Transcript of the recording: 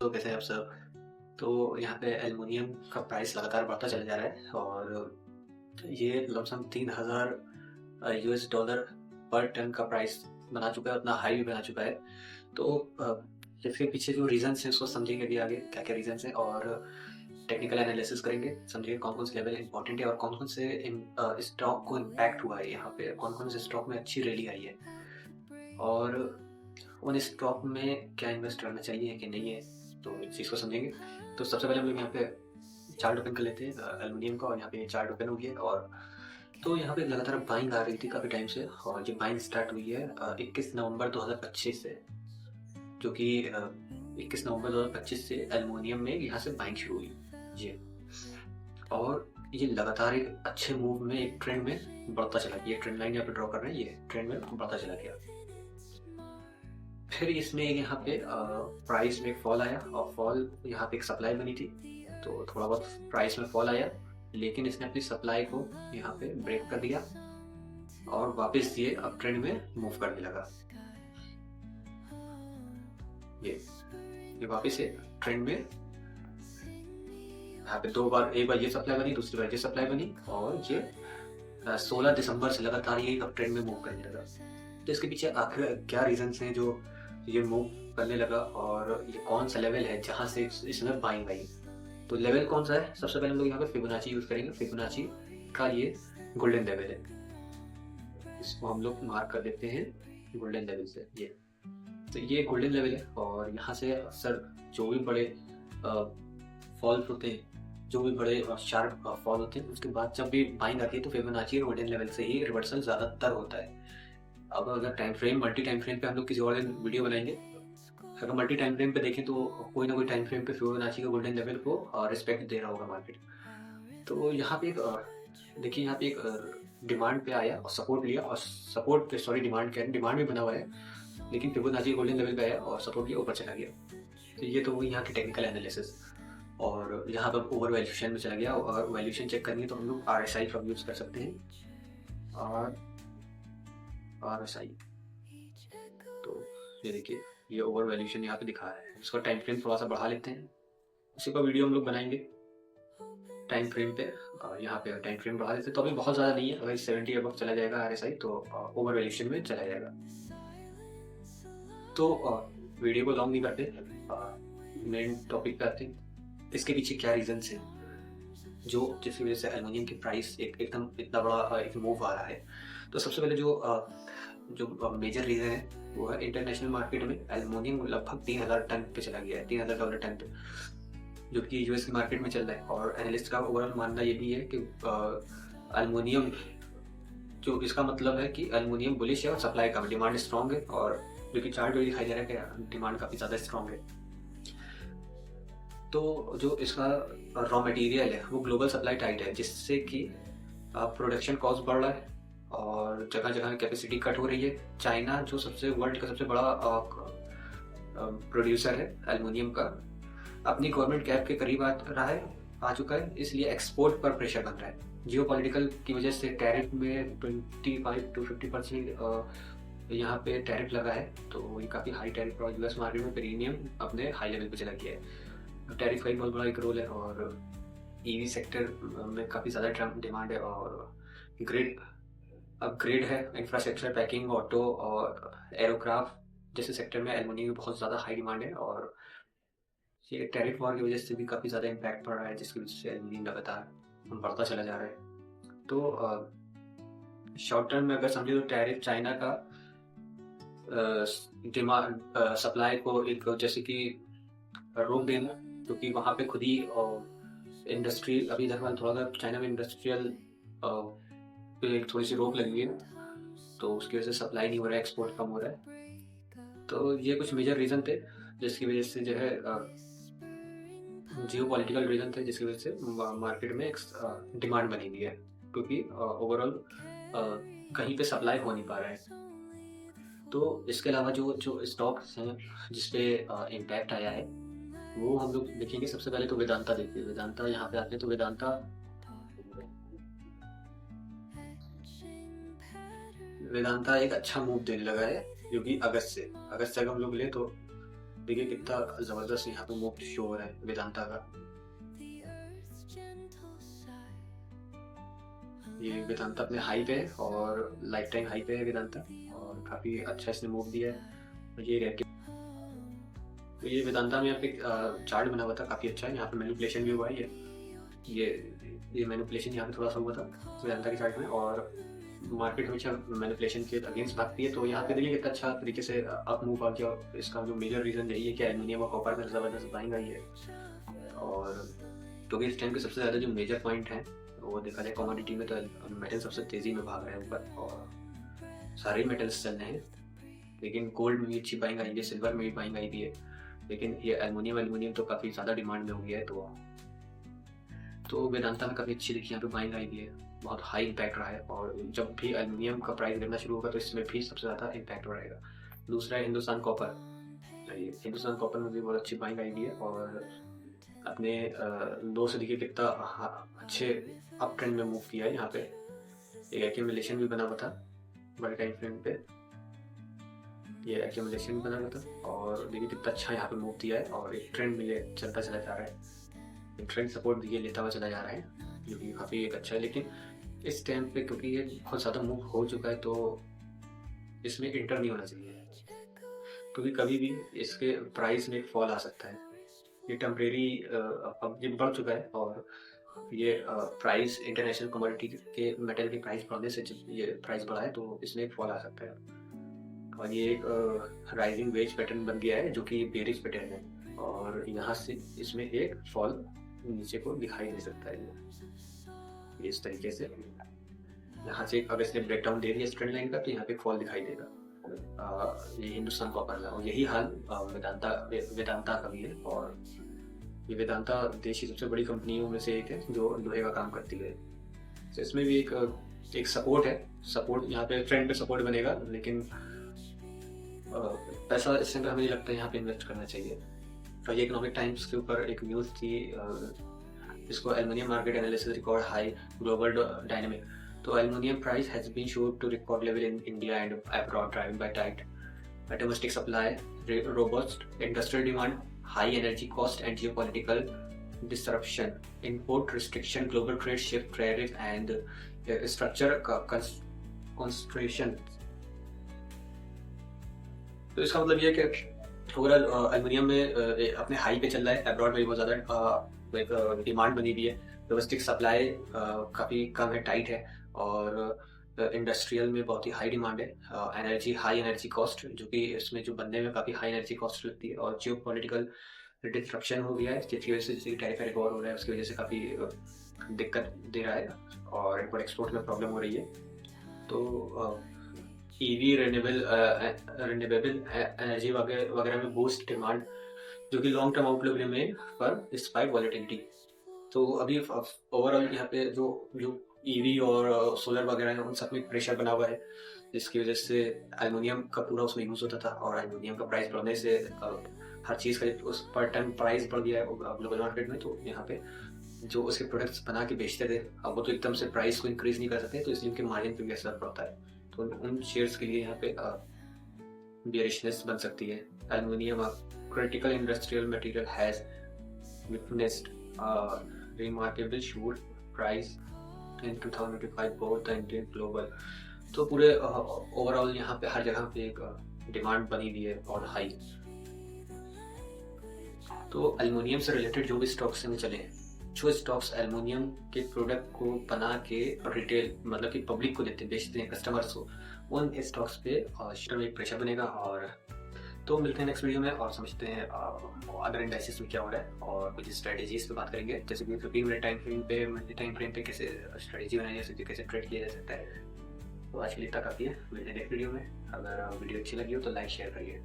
दोस्तों, कैसे हैं आप सब? तो यहाँ पे एल्युमिनियम का प्राइस लगातार बढ़ता चला जा रहा है और ये लमसम 3000 डॉलर पर टन का प्राइस बना चुका है, उतना हाई भी बना चुका है। तो इसके पीछे जो रीजंस हैं उसको समझेंगे अभी आगे क्या क्या रीजंस हैं और टेक्निकल एनालिसिस करेंगे, समझेंगे कौन कौन से लेवल इंपॉर्टेंट है और कौन कौन से स्टॉक को इम्पैक्ट हुआ है, यहाँ पे कौन कौन से स्टॉक में अच्छी रैली आई है और उन स्टॉक में क्या इन्वेस्ट करना चाहिए कि नहीं है, तो इस चीज़ को समझेंगे। तो सबसे पहले हम लोग यहाँ पे चार्ट ओपन कर लेते हैं एल्युमिनियम का और यहाँ पे चार्ट ओपन हो गया और तो यहाँ पे लगातार बाइंग आ रही थी काफ़ी टाइम से और ये बाइंग स्टार्ट हुई है 21 नवंबर 2025 से, जो कि 21 नवंबर 2025 से एल्युमिनियम में यहाँ से बाइंग शुरू हुई ये, और ये लगातार एक अच्छे मूव में एक ट्रेंड में बढ़ता चला गया। ये ट्रेंड लाइन यहाँ पे ड्रॉ कर रहे हैं, ये ट्रेंड में बढ़ता चला गया। फिर इसमें यहाँ पे प्राइस में फॉल आया और फॉल यहाँ पे एक सप्लाई बनी थी, तो थोड़ा बहुत प्राइस में फॉल आया, लेकिन इसने अपनी सप्लाई को यहाँ पे ब्रेक कर दिया और वापस ये अप ट्रेंड में मूव करने लगा। ये वापस ये ट्रेंड में यहाँ पे दो बार, एक बार ये सप्लाई बनी, दूसरी बार ये सप्लाई बनी और ये 16 दिसंबर से लगातार ये अप ट्रेंड में मूव करने लगा। तो इसके पीछे आखिर क्या रीजंस हैं जो ये मूव करने लगा और ये कौन सा लेवल है जहाँ से इसमें बाइंग आई? तो लेवल कौन सा है? सबसे पहले हम लोग यहाँ पे फिबोनाची यूज करेंगे। फिबोनाची का ये गोल्डन लेवल है, इसको हम लोग मार्क कर देते हैं गोल्डन लेवल से। ये तो ये गोल्डन लेवल है और यहाँ से अक्सर जो भी बड़े फॉल्स होते हैं, जो भी बड़े शार्प फॉल होते हैं, उसके बाद जब भी बाइंग आती है तो फिबोनाची और गोल्डन लेवल से ही रिवर्सल ज़्यादातर होता है। अब अगर time frame, multi time frame पे हम लोग किसी और दिन वीडियो बनाएंगे। अगर मल्टी टाइम फ्रेम पे देखें तो कोई ना कोई टाइम फ्रेम पे फिबोनाची का गोल्डन लेवल को रिस्पेक्ट दे रहा होगा मार्केट। तो यहाँ पे एक देखिए, यहाँ पे एक डिमांड पे आया और सपोर्ट लिया और सपोर्ट पे, सॉरी डिमांड कह रहे हैं, डिमांड भी बना हुआ है, लेकिन फिबोनाची गोल्डन लेवल पे आया और सपोर्ट लिया, ऊपर चला गया। तो ये तो वो यहाँ की टेक्निकल एनालिसिस। और यहाँ पर ओवर वैल्यूएशन में चला गया और वैल्यूएशन चेक करनी है तो हम लोग RSI का यूज़ कर सकते हैं, RSI। तो ये देखिए, ये ओवर वैल्यूएशन यहाँ पे दिखा है। इसका टाइम फ्रेम थोड़ा सा बढ़ा लेते हैं, उसी का वीडियो हम लोग बनाएंगे टाइम फ्रेम पे। यहाँ पे टाइम फ्रेम बढ़ा देते तो अभी बहुत ज़्यादा नहीं है, अगर 70 अबव चला जाएगा RSI तो ओवर वैल्यूएशन में चला जाएगा। तो वीडियो को लॉन्ग नहीं करते, मेन टॉपिक पे आते हैं। इसके पीछे क्या रीजंस है जो जिसकी वजह से एल्युमिनियम की प्राइस एकदम इतना बड़ा एक मूव आ रहा है? तो सबसे पहले जो मेजर रीज़न है वो है इंटरनेशनल मार्केट में एल्युमिनियम लगभग 3000 टन पे चला गया है, $3000 टन पे, जो कि यूएस की मार्केट में चल रहा है। और एनालिस्ट का ओवरऑल मानना ये भी है कि एल्युमिनियम, जो इसका मतलब है कि एल्युमिनियम बुलिश है और सप्लाई का डिमांड स्ट्रॉन्ग है, और जो कि चार्ट में दिखाई दे रहा है कि डिमांड काफ़ी ज़्यादा स्ट्रॉन्ग है। तो जो इसका रॉ मटेरियल है वो ग्लोबल सप्लाई टाइट है, जिससे कि प्रोडक्शन कॉस्ट बढ़ रहा है और जगह जगह कैपेसिटी कट हो रही है। चाइना जो सबसे वर्ल्ड का सबसे बड़ा प्रोड्यूसर है एल्युमिनियम का, अपनी गवर्नमेंट कैप के करीब आ चुका है, इसलिए एक्सपोर्ट पर प्रेशर बन रहा है। जियोपॉलिटिकल की वजह से टैरिफ में 25 to 50% यहाँ पे टैरिफ लगा है, तो ये काफ़ी हाई टैरिफ और यूएस मार्केट में प्रीमियम अपने हाई लेवल पे चला गया है। टैरिफ का एक बहुत बड़ा एक रोल है और ईवी सेक्टर में काफ़ी ज़्यादा डिमांड है और ग्रिड अपग्रेड है, इंफ्रास्ट्रक्चर, पैकिंग, ऑटो और एरोक्राफ्ट जैसे सेक्टर में एल्युमिनियम की बहुत ज़्यादा हाई डिमांड है। और ये टैरिफ वॉर की वजह से भी काफ़ी ज़्यादा इम्पैक्ट पड़ रहा है, जिसकी वजह से एल्युमिनियम लगातार बढ़ता चला जा रहा है। तो शॉर्ट टर्म में अगर समझे तो टैरिफ चाइना का डिमांड सप्लाई को एक जैसे कि रोक देना, क्योंकि वहाँ पे खुद ही इंडस्ट्री अभी इधर थोड़ा सा चाइना में इंडस्ट्रियल पे थोड़ी सी रोक लगी है, तो उसकी वजह से सप्लाई नहीं हो रहा है, एक्सपोर्ट कम हो रहा है। तो ये कुछ मेजर रीज़न थे जिसकी वजह से जो है जियो पॉलिटिकल रीज़न थे जिसकी वजह से मार्केट में एक डिमांड बनी हुई है, क्योंकि ओवरऑल कहीं पे सप्लाई हो नहीं पा रहा है। तो इसके अलावा जो जो स्टॉक्स हैं जिसपे इम्पैक्ट आया है वो हम लोग देखेंगे। सबसे पहले तो वेदांता देखिए, वेदांता यहाँ पे आते हैं तो वेदांता एक अच्छा मूव देने लगा है, क्योंकि अगस्त से अगर हम लोग ले तो देखिए कितना ज़बरदस्त यहाँ पे मूव शो हो रहा है वेदांता का। ये वेदांता अपने हाई पे है और लाइफ टाइम हाई पे है वेदांता, और काफ़ी अच्छा इसने मूव दिया है। ये रह के तो ये वेदांता में यहाँ पे चार्ट बना हुआ था, काफ़ी अच्छा है। यहाँ पे मैनिपुलेशन भी हुआ है। ये ये मैनिपुलेशन यहाँ पे थोड़ा सा हुआ था वेदांता के चार्ट में, और मार्केट हमेशा मैनिपुलेशन के अगेंस्ट भागती है। तो यहाँ पे देखिए कितना अच्छा तरीके से अप मूव आ गया। इसका जो मेजर रीज़न यही है कि एल्युमिनियम और कॉपर में ज़बरदस्त बाइंग आई है, और क्योंकि इस टाइम के सबसे ज़्यादा जो मेजर पॉइंट है वो देखा जाए कमोडिटी में, तो मेटल सबसे तेज़ी में भाग रहे हैं ऊपर, और सारे मेटल्स चल रहे हैं। लेकिन गोल्ड में भी अच्छी बाइंग आई है, सिल्वर में भी बाइंग आई है, लेकिन ये एल्युमिनियम तो काफ़ी ज़्यादा डिमांड में हो गया है। तो वेदांता में काफ़ी अच्छी देखिए यहाँ पे बाइंग आई है, बहुत हाई इम्पैक्ट रहा है। और जब भी एल्युमिनियम का प्राइस गिरना शुरू होगा तो इसमें भी सबसे ज़्यादा इम्पैक्ट रहेगा। दूसरा है हिंदुस्तान कॉपर। हिंदुस्तान कॉपर में भी बहुत अच्छी बाइंग आई है, और अपने लो से देखिए कितना अच्छे अप ट्रेंड में मूव किया है। यहाँ पे एक एक्यूमुलेशन भी बना हुआ था बड़े टाइम फ्रेम पे, ये एक्यूमुलेशन भी बना हुआ था, और देखिए कितना अच्छा यहाँ पे मूव दिया है, और एक ट्रेंड मिले चलता चला जा रहा है। ट्रेंड सपोर्ट भी ये लेता हुआ चला जा रहा है, जो कि काफ़ी एक अच्छा है। लेकिन इस टाइम पे क्योंकि ये बहुत ज़्यादा मूव हो चुका है, तो इसमें इंटर नहीं होना चाहिए, क्योंकि कभी भी इसके प्राइस में फॉल आ सकता है। ये टेम्परेरी अब ये बढ़ चुका है, और ये प्राइस इंटरनेशनल कमोडिटी के मेटल के प्राइस बढ़ने से जब ये प्राइस बढ़ा है तो इसमें एक फॉल आ सकता है। और ये एक राइजिंग वेज पैटर्न बन गया है, जो कि बेरिश पैटर्न है, और यहाँ से इसमें एक फॉल नीचे को दिखाई दे सकता है। ये इस तरीके से यहाँ से अगर इसने ब्रेकडाउन दे दिया ट्रेंड लाइन का, तो यहाँ पे फॉल दिखाई देगा। ये हिंदुस्तान कॉपर का, और यही हाल वेदांता का भी है। और ये वेदांता देश की सबसे बड़ी कंपनियों में से एक है जो लोहे का काम करती है। तो इसमें भी एक सपोर्ट है, सपोर्ट यहाँ पे ट्रेंड पे सपोर्ट बनेगा, लेकिन पैसा इस टाइम पे हमें लगता है यहाँ पे इन्वेस्ट करना चाहिए। और ये इकोनॉमिक टाइम्स के ऊपर एक न्यूज़ थी, इसको aluminium market analysis record high global dynamic. तो aluminium price has been soared to record level in India and abroad, driven by tight domestic supply, robust industrial demand, high energy cost and geopolitical disruption, import restriction, global trade shift, tariff and structure constraint। तो इसका मतलब ये है कि overall aluminium में अपने high पे चल रहा है, अब्रॉड में भी बहुत ज़्यादा डिमांड बनी हुई है, डोमेस्टिक सप्लाई काफ़ी कम है, टाइट है, और इंडस्ट्रियल में बहुत ही हाई डिमांड है। एनर्जी हाई एनर्जी कॉस्ट, जो कि इसमें जो बनने में काफ़ी हाई एनर्जी कॉस्ट लगती है, और जियो पॉलिटिकल डिस्ट्रप्शन हो गया है, जिसकी वजह से जैसे टैरिफ वॉर हो रहा है उसकी वजह से काफ़ी दिक्कत दे रहा है, और इम्पोर्ट एक्सपोर्ट में प्रॉब्लम हो रही है। तो ईवी रिन्यूएबल एनर्जी वगैरह में बूस्ट डिमांड, जो कि लॉन्ग टर्म आउटलुक रिमेन पर डिस्पाइट वॉलेटिलिटी। तो अभी ओवरऑल यहाँ पे जो ईवी और सोलर वगैरह है उन सब में प्रेशर बना हुआ है, जिसकी वजह से एल्युमिनियम का पूरा उसमें यूज़ होता था, और एल्युमिनियम का प्राइस बढ़ने से हर चीज़ का उस पर टन प्राइस बढ़ गया है ग्लोबल मार्केट में। तो यहाँ पे जो उसके प्रोडक्ट्स बना के बेचते थे, अब वो तो एकदम से प्राइस को इंक्रीज नहीं कर सकते, तो इसलिए उनके मार्जिन पे भी असर पड़ता है। तो उन शेयर्स के लिए यहाँ पे बेरिशनेस बन सकती है। Aluminium critical industrial material has witnessed remarkable shoot price in 2025 both the Indian global. तो पूरे ओवरऑल यहाँ पे हर जगह पे एक डिमांड बनी हुई है और हाई। तो एल्युमिनियम से रिलेटेड जो भी स्टॉक्स में चले हैं, जो स्टॉक्स एल्युमिनियम के प्रोडक्ट को बना के रिटेल मतलब कि पब्लिक को देते बेचते हैं कस्टमर्स को, उन स्टॉक्स पे शेयर में प्रेशर बनेगा। और तो मिलते हैं नेक्स्ट वीडियो में और समझते हैं अदर इंडेक्सेस में क्या हो रहा है, और कुछ स्ट्रेटेजीज पे बात करेंगे, जैसे कि 15 मिनट टाइम फ्रेम पे कैसे स्ट्रेटेजी बनाई जा सकती है, कैसे ट्रेड किया जा सकता है। तो आज के लिए इतना काफ़ी है, मिलते हैं नेक्स्ट वीडियो में। अगर वीडियो अच्छी लगी हो तो लाइक शेयर करिए।